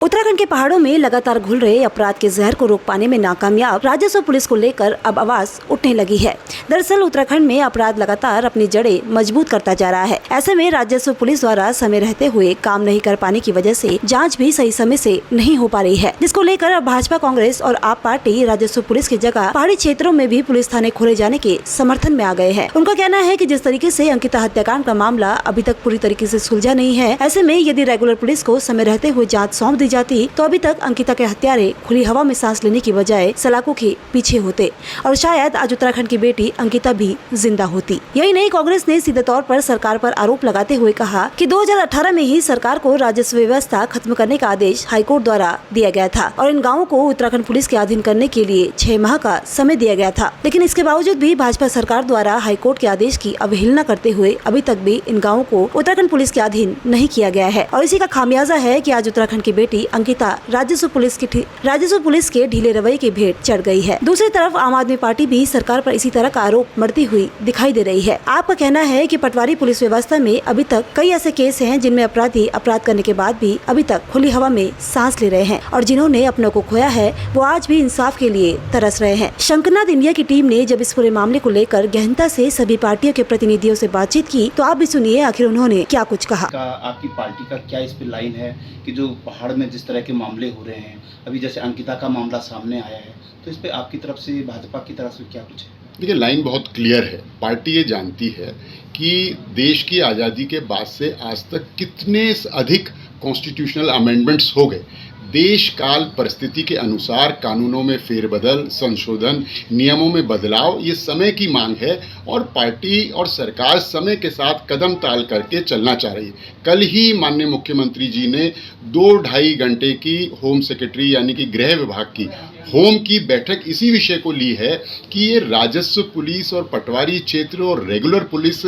उत्तराखंड के पहाड़ों में लगातार घुल रहे अपराध के जहर को रोक पाने में नाकामयाब राजस्व पुलिस को लेकर अब आवाज उठने लगी है। दरअसल उत्तराखंड में अपराध लगातार अपनी जड़ें मजबूत करता जा रहा है। ऐसे में राजस्व पुलिस द्वारा समय रहते हुए काम नहीं कर पाने की वजह से जांच भी सही समय से नहीं हो पा रही है, जिसको लेकर अब भाजपा, कांग्रेस और आप पार्टी राजस्व पुलिस की जगह पहाड़ी क्षेत्रों में भी पुलिस थाने खोले जाने के समर्थन में आ गए हैं। उनका कहना है कि जिस तरीके से अंकिता हत्याकांड का मामला अभी तक पूरी तरीके से सुलझा नहीं है, ऐसे में यदि रेगुलर पुलिस को समय रहते हुए जाँच सौंप दी जाती तो अभी तक अंकिता के हत्यारे खुली हवा में सांस लेने की बजाय सलाखों के पीछे होते और शायद आज उत्तराखंड की बेटी अंकिता भी जिंदा होती। यही नहीं, कांग्रेस ने सीधे तौर पर सरकार पर आरोप लगाते हुए कहा कि 2018 में ही सरकार को राजस्व व्यवस्था खत्म करने का आदेश हाईकोर्ट द्वारा दिया गया था और इन गाँवों को उत्तराखंड पुलिस के अधीन करने के लिए 6 माह का समय दिया गया था। लेकिन इसके बावजूद भी भाजपा सरकार द्वारा हाईकोर्ट के आदेश की अवहेलना करते हुए अभी तक भी इन गाँवों को उत्तराखंड पुलिस के अधीन नहीं किया गया है और इसी का खामियाजा है कि आज उत्तराखंड की बेटी अंकिता राजस्व पुलिस के ढीले रवैये की भेंट चढ़ गई है। दूसरी तरफ आम आदमी पार्टी भी सरकार पर इसी तरह का आरोप मढ़ती हुई दिखाई दे रही है। आपका कहना है कि पटवारी पुलिस व्यवस्था में अभी तक कई ऐसे केस हैं जिनमें अपराधी अपराध करने के बाद भी अभी तक खुली हवा में सांस ले रहे हैं और जिन्होंने अपनों को खोया है वो आज भी इंसाफ के लिए तरस रहे हैं। शंकरनाथ इंडिया की टीम ने जब इस पूरे मामले को लेकर गहनता से सभी पार्टियों के प्रतिनिधियों से बातचीत की तो आप भी सुनिए आखिर उन्होंने क्या कुछ कहा। आपकी पार्टी का क्या इस पे लाइन है कि जो पहाड़ में जिस तरह के मामले हो रहे हैं, अभी जैसे अंकिता का मामला सामने आया है, तो इस पे आपकी तरफ से, भाजपा की तरफ से क्या कुछ है? देखिए, लाइन बहुत क्लियर है। पार्टी ये जानती है कि देश की आज़ादी के बाद से आज तक कितने अधिक कॉन्स्टिट्यूशनल अमेंडमेंट्स हो गए। देश काल परिस्थिति के अनुसार कानूनों में फेरबदल, संशोधन, नियमों में बदलाव ये समय की मांग है और पार्टी और सरकार समय के साथ कदम ताल करके चलना चाह रही है। कल ही माननीय मुख्यमंत्री जी ने 2-2.5 घंटे की होम सेक्रेटरी यानी कि गृह विभाग की होम की बैठक इसी विषय को ली है कि ये राजस्व पुलिस और पटवारी क्षेत्र और रेगुलर पुलिस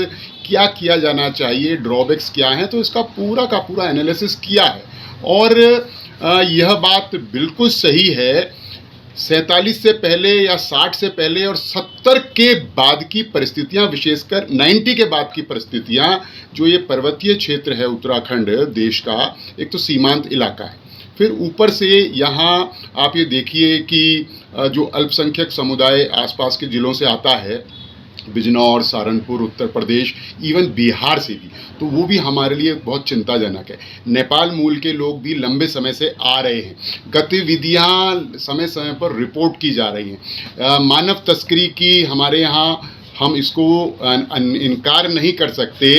क्या किया जाना चाहिए, ड्रॉबैक्स क्या हैं, तो इसका पूरा का पूरा एनालिसिस किया है। और यह बात बिल्कुल सही है, 47 से पहले या 60 से पहले और 70 के बाद की परिस्थितियां, विशेषकर 90 के बाद की परिस्थितियां, जो ये पर्वतीय क्षेत्र है उत्तराखंड देश का, एक तो सीमांत इलाका है, फिर ऊपर से यहाँ आप ये देखिए कि जो अल्पसंख्यक समुदाय आसपास के ज़िलों से आता है, बिजनौर, सहारनपुर, उत्तर प्रदेश, इवन बिहार से भी, तो वो भी हमारे लिए बहुत चिंताजनक है। नेपाल मूल के लोग भी लंबे समय से आ रहे हैं। गतिविधियाँ समय समय पर रिपोर्ट की जा रही हैं। मानव तस्करी की हमारे यहाँ, हम इसको इनकार नहीं कर सकते,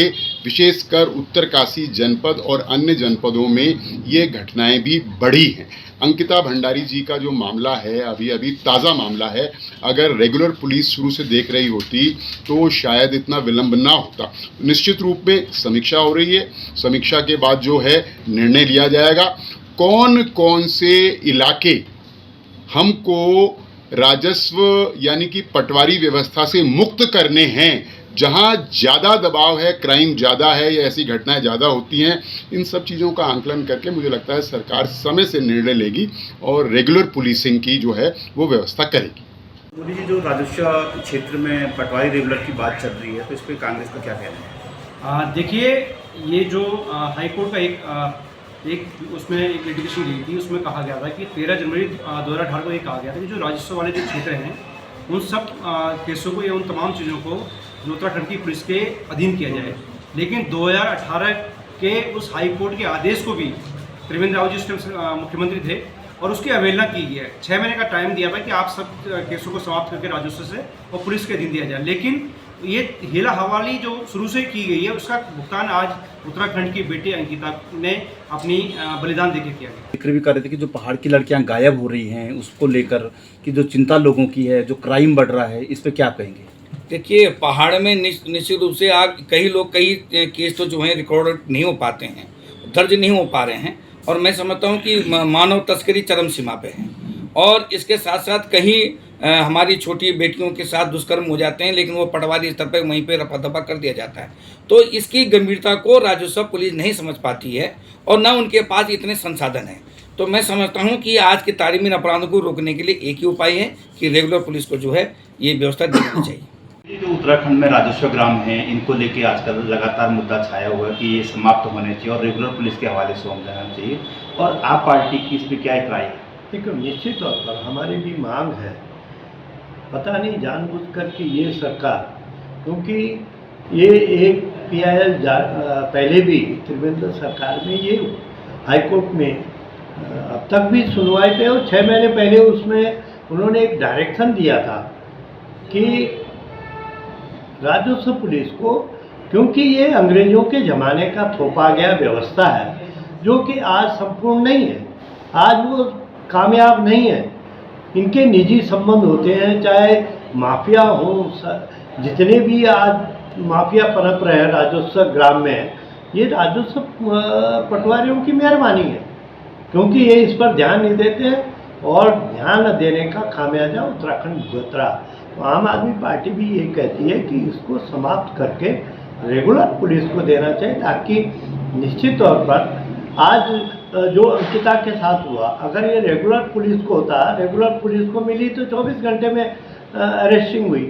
विशेषकर उत्तरकाशी जनपद और अन्य जनपदों में ये घटनाएं भी बढ़ी हैं। अंकिता भंडारी जी का जो मामला है, अभी ताज़ा मामला है, अगर रेगुलर पुलिस शुरू से देख रही होती तो शायद इतना विलंब ना होता। निश्चित रूप में समीक्षा हो रही है, समीक्षा के बाद जो है निर्णय लिया जाएगा। कौन कौन से इलाके हमको राजस्व यानी कि पटवारी व्यवस्था से मुक्त करने हैं, जहां ज़्यादा दबाव है, क्राइम ज़्यादा है या ऐसी घटनाएं ज़्यादा होती हैं, इन सब चीज़ों का आंकलन करके मुझे लगता है सरकार समय से निर्णय लेगी और रेगुलर पुलिसिंग की जो है वो व्यवस्था करेगी। मोदी जी, जो राजस्व क्षेत्र में पटवारी रेगुलर की बात चल रही है, तो इस पर कांग्रेस का क्या कहना है? देखिए, ये जो हाईकोर्ट का उसमें एक लिटिगेशन ली थी, उसमें कहा गया था कि 13 जनवरी 2018 को ये कहा गया था कि जो राजस्व वाले जो क्षेत्र हैं उन सब केसों को या उन तमाम चीज़ों को उत्तराखंड की पुलिस के अधीन किया जाए। लेकिन 2018 के उस हाई कोर्ट के आदेश को भी त्रिवेंद्र रावत जी उस टाइम मुख्यमंत्री थे और उसकी अवहेलना की गई है। 6 महीने का टाइम दिया था कि आप सब केसों को समाप्त करके राजस्व से और पुलिस के अधीन दिया जाए। लेकिन ये हेला हवाली जो शुरू से की गई है, उसका भुगतान आज उत्तराखंड की बेटी अंकिता ने अपनी बलिदान देके किया है। जिक्र भी कर रहे थे कि जो पहाड़ की लड़कियां गायब हो रही हैं, उसको लेकर कि जो चिंता लोगों की है, जो क्राइम बढ़ रहा है, इस पर क्या कहेंगे? देखिए, पहाड़ में निश्चित रूप से कई केस तो जो हैं रिकॉर्ड नहीं हो पाते हैं, दर्ज नहीं हो पा रहे हैं और मैं समझता हूं कि मानव तस्करी चरम सीमा पे है और इसके साथ साथ कहीं हमारी छोटी बेटियों के साथ दुष्कर्म हो जाते हैं, लेकिन वो पटवारी स्तर पर वहीं पे रफा दफा कर दिया जाता है। तो इसकी गंभीरता को राजस्व पुलिस नहीं समझ पाती है और न उनके पास इतने संसाधन हैं। तो मैं समझता हूं कि आज की तारीख में इन अपराधों को रोकने के लिए एक ही उपाय है कि रेगुलर पुलिस को जो है ये व्यवस्था देनी चाहिए। ये जो उत्तराखंड में राजस्व ग्राम हैं, इनको लेके आजकल लगातार मुद्दा छाया हुआ है कि ये समाप्त होने चाहिए और रेगुलर पुलिस के हवाले से होम जाना चाहिए, और आप पार्टी की इस पर क्या एक राय है? देखो, निश्चित तौर पर हमारी भी मांग है, पता नहीं जानबूझ कर कि ये सरकार, क्योंकि ये एक PIL पहले भी त्रिवेंद्र सरकार में ये हाईकोर्ट में अब तक भी सुनवाई पे, और 6 महीने पहले उसमें उन्होंने एक डायरेक्शन दिया था कि राजस्व पुलिस को, क्योंकि ये अंग्रेज़ों के ज़माने का थोपा गया व्यवस्था है जो कि आज संपूर्ण नहीं है, आज वो कामयाब नहीं है। इनके निजी संबंध होते हैं, चाहे माफिया हो, जितने भी आज माफिया पनप रहे हैं राजस्व ग्राम में, ये राजस्व पटवारियों की मेहरबानी है, क्योंकि ये इस पर ध्यान नहीं देते हैं, और ध्यान न देने का खामियाजा उत्तराखंड भुगत रहा। तो आम आदमी पार्टी भी ये कहती है कि इसको समाप्त करके रेगुलर पुलिस को देना चाहिए, ताकि निश्चित तौर पर आज जो अंकिता के साथ हुआ, अगर ये रेगुलर पुलिस को होता, रेगुलर पुलिस को मिली तो 24 घंटे में अरेस्टिंग हुई,